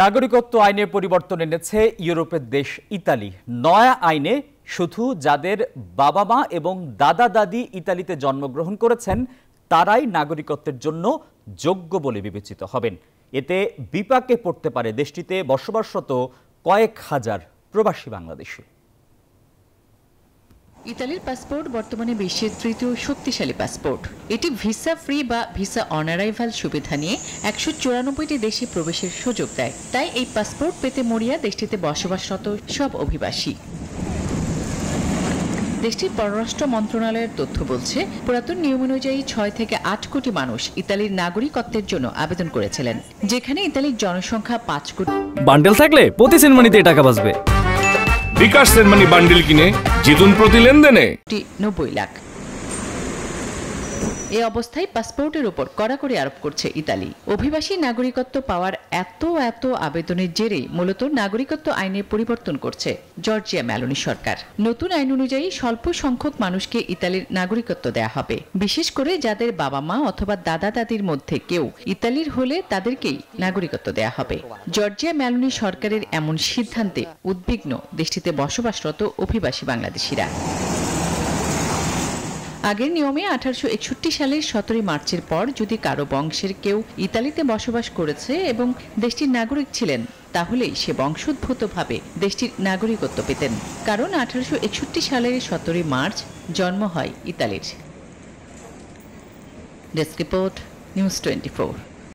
নাগরিকত্ব আইনে পরিবর্তন এনেছে ইউরোপের দেশ ইতালি। নয়া আইনে শুধু যাদের বাবা মা এবং দাদা দাদি ইতালিতে জন্মগ্রহণ করেছেন তারাই নাগরিকত্বের জন্য যোগ্য বলে বিবেচিত হবেন। এতে বিপাকে পড়তে পারে দেশটিতে বসবাসরত কয়েক হাজার প্রবাসী বাংলাদেশি। ইতালির পাসপোর্ট বর্তমানে বিশ্বের তৃতীয় শক্তিশালী পাসপোর্ট। এটি ভিসা ফ্রি বা ভিসা অন অ্যারাইভাল সুবিধা নিয়ে 194টি দেশে প্রবেশের সুযোগ দেয়। তাই এই পাসপোর্ট পেতে মরিয়া দেশটিতে বসবাসরত সব অভিবাসী। দেশটির পররাষ্ট্র মন্ত্রণালয়ের তথ্য বলছে, পুরাতন নিয়ম অনুযায়ী 6 থেকে 8 কোটি মানুষ ইতালির নাগরিকত্বের জন্য আবেদন করেছিলেন, যেখানে ইতালির জনসংখ্যা 5 কোটি। বান্ডেল থাকলে প্রতি সেনমানিতে টাকা বাঁচবে। বিকাশ সেনমানি বান্ডেল কিনে জিতুন প্রতি লেনদেনে 90 লাখ। এই অবস্থায় পাসপোর্টের উপর কড়াকড়ি আরোপ করছে ইতালি। অভিবাসী নাগরিকত্ব পাওয়ার এত আবেদনের জেরে মূলত নাগরিকত্ব আইনে পরিবর্তন করছে জর্জিয়া মেলোনি সরকার। নতুন আইন অনুযায়ী স্বল্প সংখ্যক মানুষকে ইতালির নাগরিকত্ব দেয়া হবে, বিশেষ করে যাদের বাবা মা অথবা দাদা দাদির মধ্যে কেউ ইতালির হলে তাদেরকেই নাগরিকত্ব দেয়া হবে। জর্জিয়া মেলোনি সরকারের এমন সিদ্ধান্তে উদ্বিগ্ন দেশটিতে বসবাসরত অভিবাসী বাংলাদেশিরা। আগের নিয়মে 1861 সালের 17 মার্চের পর যদি কারো বংশের কেউ ইতালিতে বসবাস করেছে এবং দেশটির নাগরিক ছিলেন, তাহলেই সে বংশোদ্ভূতভাবে দেশটির নাগরিকত্ব পেতেন, কারণ 1861 সালের 17 মার্চ জন্ম হয় ইতালির। Desk report, news 24।